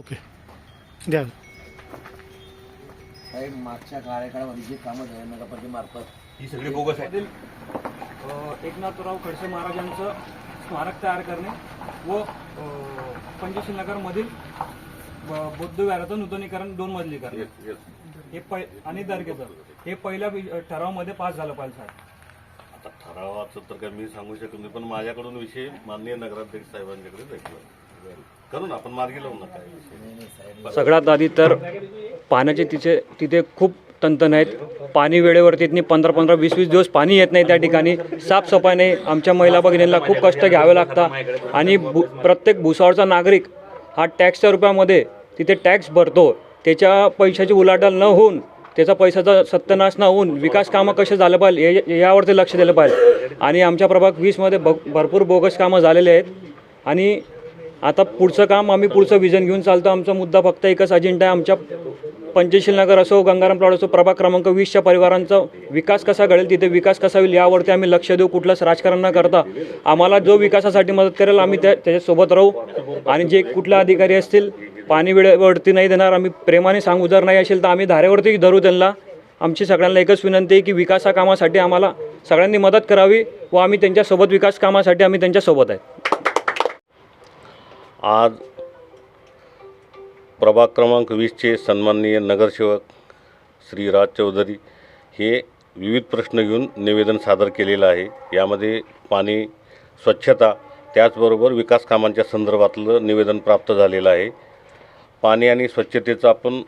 Okay द्या. साहेब मागच्या कार्यकाळामध्ये जे कामं झाले नगरपालिकेमार्फत ही सगळी बोगस आहे. एकनाथराव खडसे महाराजांचं स्मारक तयार करणे व पंचशील नगरमधील बौद्ध विहाराचं नूतनीकरण 2 मजली करणे हे आणि दर्गेचं हे पहिल्या ठरावामध्ये पास झालं पाहिजे साहेब. आता ठरावाचं तर काय मी सांगू शकत नाही, पण माझ्याकडून विषय माननीय नगराध्यक्ष साहेबांच्याकडे जायचं करून आपण मार्गी लावू नका विषय. सगळ्यात आधी तर पाण्याचे तिथे खूप तंतन आहेत. पाणी वेळेवरती येत नाही. 15-15, 20-20 दिवस पाणी येत नाही. त्या ठिकाणी साफसफाई नाही. आमच्या महिला भगिनींना खूप कष्ट घ्यावे लागतात आणि प्रत्येक भुसावळचा नागरिक हा टॅक्सच्या रुपयामध्ये तिथे टॅक्स भरतो. त्याच्या पैशाची उलाढाल न होऊन, त्याचा पैशाचा सत्यानाश न होऊन विकास कामं कसे झालं पाहिजे यावरती लक्ष दिलं पाहिजे. आणि आमच्या प्रभाग 20मध्ये भरपूर बोगस कामं झालेले आहेत आणि आता पुढचं काम आम्ही पुढचं विजन घेऊन चालतो. आमचा मुद्दा फक्त एकच अजेंडा आहे. आमच्या पंचशील नगर असो, गंगाराम प्लॉट असो, प्रभाग क्रमांक 20च्या परिवारांचा विकास कसा घडेल, तिथे विकास कसा होईल यावरती आम्ही लक्ष देऊ. कुठलंच राजकारण न करता आम्हाला जो विकासासाठी मदत करेल आम्ही त्याच्यासोबत राहू. आणि जे कुठले अधिकारी असतील पाणी वेळेवरती नाही देणार, आम्ही प्रेमाने सांगू. जर नाही असेल तर आम्ही धारेवरती धरू त्यांना. आमची सगळ्यांना एकच विनंती आहे की विकासा कामासाठी आम्हाला सगळ्यांनी मदत करावी व आम्ही त्यांच्यासोबत विकास कामासाठी आम्ही त्यांच्यासोबत आहे. आज प्रभाग क्रमांक 20चे सन्माननीय नगरसेवक श्री राज चौधरी हे विविध प्रश्न घेऊन निवेदन सादर केलेलं आहे. यामध्ये पाणी, स्वच्छता, त्याचबरोबर विकास कामांच्या संदर्भातलं निवेदन प्राप्त झालेलं आहे. पाणी आणि स्वच्छतेचं आपण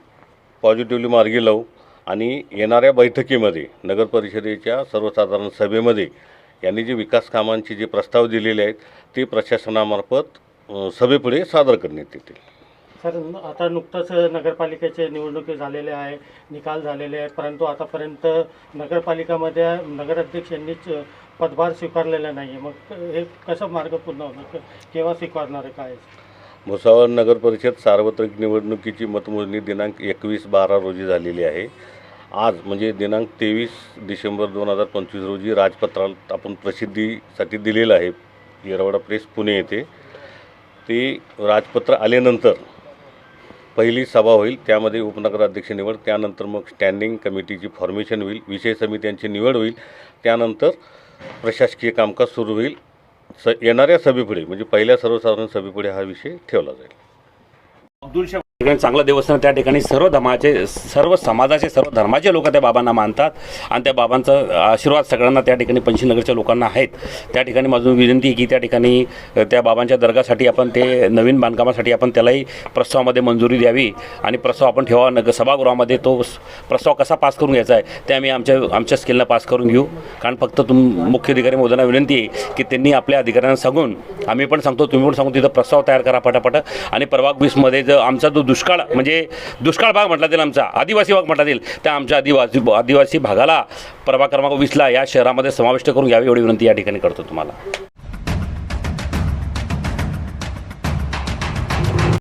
पॉझिटिव्हली मार्गी लावू आणि येणाऱ्या बैठकीमध्ये नगर परिषदेच्या सर्वसाधारण सभेमध्ये यांनी जे विकास कामांचे जे प्रस्ताव दिलेले आहेत ते प्रशासनामार्फत सभेपुढे सादर करण्यात येतील. सर, आता नुकतंच नगरपालिकेचे निवडणुकी झालेले आहे, निकाल झालेले आहेत, परंतु आतापर्यंत नगरपालिकामध्ये नगराध्यक्ष यांनीच पदभार स्वीकारलेला नाही आहे. मग हे कसं मार्ग पूर्ण होणार, केव्हा स्वीकारणार आहे, काय? भुसावळ नगर परिषद सार्वत्रिक निवडणुकीची मतमोजणी दिनांक 21/12 रोजी झालेली आहे. आज म्हणजे दिनांक 23 डिसेंबर 2025 रोजी राजपत्रात आपण प्रसिद्धीसाठी दिलेलं आहे. येरवडा प्रेस पुणे येथे ते राजपत्र आल्यानंतर पहिली सभा होईल. त्यामध्ये उपनगराध्यक्ष निवड, त्यानंतर मग स्टँडिंग कमिटीची फॉर्मेशन होईल, विषय समित्यांची निवड होईल, त्यानंतर प्रशासकीय कामकाज सुरू होईल. येणाऱ्या सभेपुढे म्हणजे पहिल्या सर्वसाधारण सभेपुढे हा विषय ठेवला जाईल. अब्दुलशाह ठिकाणी चांगलं देवस्थान, त्या ठिकाणी सर्व धर्माचे, सर्व समाजाचे, सर्व धर्माचे लोक त्या बाबांना मानतात आणि त्या बाबांचा आशीर्वाद सगळ्यांना त्या ठिकाणी पंचशील नगरच्या लोकांना आहेत. त्या ठिकाणी माझी विनंती आहे की त्या ठिकाणी त्या बाबांच्या दर्गासाठी आपण ते नवीन बांधकामासाठी आपण त्यालाही प्रस्तावामध्ये मंजुरी द्यावी आणि प्रस्ताव आपण ठेवा सभागृहामध्ये. तो प्रस्ताव कसा पास करून घ्यायचा आहे ते आम्ही आमच्या स्किलनं पास करून घेऊ. कारण फक्त मुख्य अधिकारी महोदयांना विनंती आहे की त्यांनी आपल्या अधिकाऱ्यांना सांगून, आम्ही पण सांगतो, तुम्ही पण सांगू, तिथं प्रस्ताव तयार करा पटापट. आणि प्रभाग 20मध्ये जर आमचा जो दुष्काळ म्हणजे दुष्काळ भाग म्हटला जाईल, आमचा आदिवासी भाग म्हटला जाईल, त्या आमच्या आदिवासी भागाला प्रभाग क्रमांक 20ला या शहरामध्ये समाविष्ट करून घ्यावी एवढी विनंती या ठिकाणी करतो तुम्हाला.